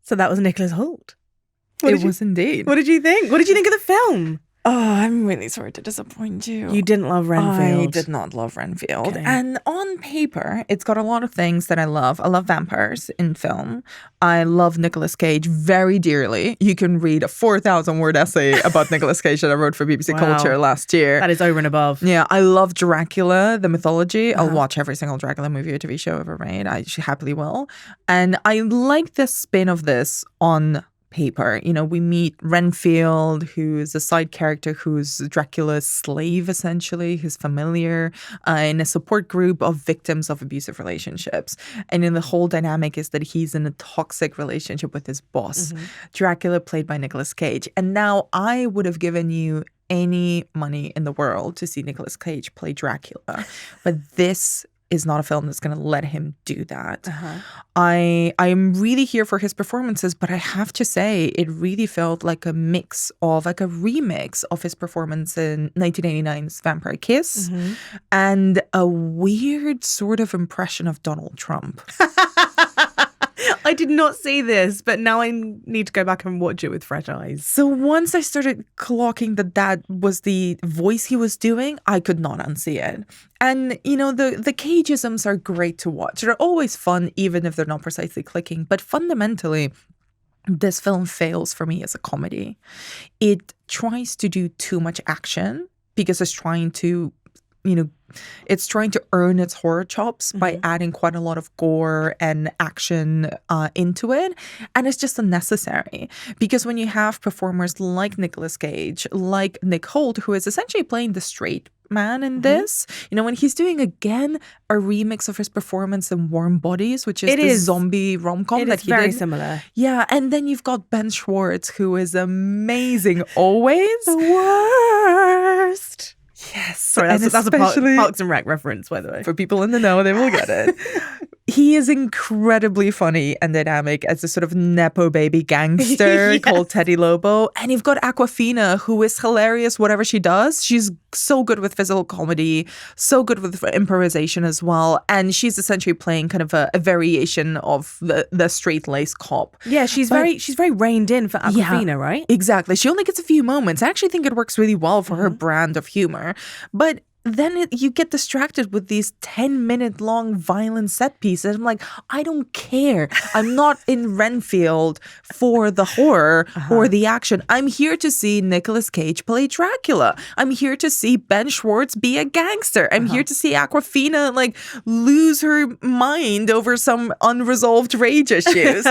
So that was Nicholas Hoult. It was indeed. What did you think? What did you think of the film? Oh, I'm really sorry to disappoint you. You didn't love Renfield. I did not love Renfield. Okay. And on paper, it's got a lot of things that I love. I love vampires in film. I love Nicolas Cage very dearly. You can read a 4,000-word essay about Nicolas Cage that I wrote for BBC Culture last year. That is over and above. Yeah, I love Dracula, the mythology. I'll watch every single Dracula movie or TV show ever made. I happily will. And I like the spin of this on paper. You know, we meet Renfield, who's a side character who's Dracula's slave, essentially, who's familiar in a support group of victims of abusive relationships. And then the whole dynamic is that he's in a toxic relationship with his boss. Dracula, played by Nicolas Cage. And now I would have given you any money in the world to see Nicolas Cage play Dracula. But this is not a film that's going to let him do that. I am really here for his performances, but I have to say it really felt like a mix of, like a remix of his performance in 1989's Vampire Kiss and a weird sort of impression of Donald Trump. I did not see this, but now I need to go back and watch it with fresh eyes. So once I started clocking that was the voice he was doing, I could not unsee it. And, you know, the Cageisms are great to watch. They're always fun, even if they're not precisely clicking. But fundamentally, this film fails for me as a comedy. It tries to do too much action because it's trying to, you know, it's trying to earn its horror chops by adding quite a lot of gore and action into it. And it's just unnecessary because when you have performers like Nicolas Cage, like Nick Hoult, who is essentially playing the straight man in this, you know, when he's doing again a remix of his performance in Warm Bodies, which is the zombie rom-com that he did. Very similar. Yeah, and then you've got Ben Schwartz, who is amazing always. The worst. Yes. Sorry, that's a Parks and Rec reference, by the way. For people in the know, they will get it. He is incredibly funny and dynamic as a sort of Nepo baby gangster called Teddy Lobo. And you've got Awkwafina, who is hilarious whatever she does. She's so good with physical comedy, so good with improvisation as well. And she's essentially playing kind of a variation of the straight-laced cop. Yeah, she's very reined in for Awkwafina, right? Exactly. She only gets a few moments. I actually think it works really well for her brand of humor. But then you get distracted with these 10-minute long violent set pieces. I'm like, I don't care. I'm not in Renfield for the horror or the action. I'm here to see Nicolas Cage play Dracula. I'm here to see Ben Schwartz be a gangster. I'm here to see Awkwafina like lose her mind over some unresolved rage issues.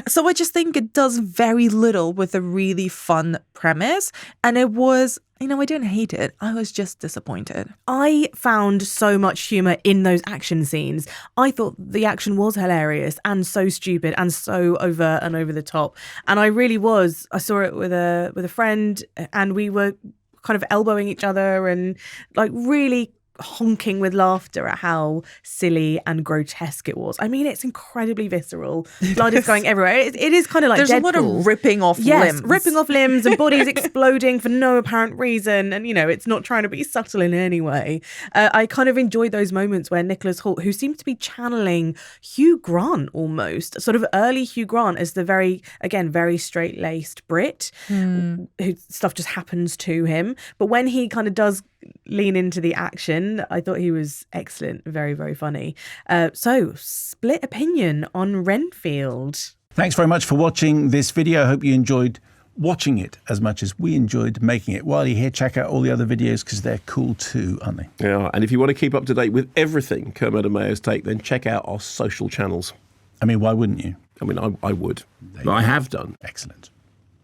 So I just think it does very little with a really fun premise. And it was, you know, I didn't hate it. I was just disappointed. I found so much humour in those action scenes. I thought the action was hilarious and so stupid and so overt and over the top. And I really was. I saw it with a friend and we were kind of elbowing each other and like really honking with laughter at how silly and grotesque it was. I mean, it's incredibly visceral. Blood is going everywhere. It is kind of like There's Deadpool. A lot of ripping off limbs. Ripping off limbs and bodies exploding for no apparent reason. And, you know, it's not trying to be subtle in any way. I kind of enjoyed those moments where Nicholas Hoult, who seemed to be channeling Hugh Grant almost, sort of early Hugh Grant as the very straight-laced Brit, who stuff just happens to him. But when he kind of does lean into the action, I thought he was excellent, very, very funny. So, split opinion on Renfield. Thanks very much for watching this video. I hope you enjoyed watching it as much as we enjoyed making it. While you're here, check out all the other videos because they're cool too, aren't they? Yeah, and if you want to keep up to date with everything Kermode and Mayo's Take, then check out our social channels. I mean, why wouldn't you? I mean, I would. I have done. Excellent.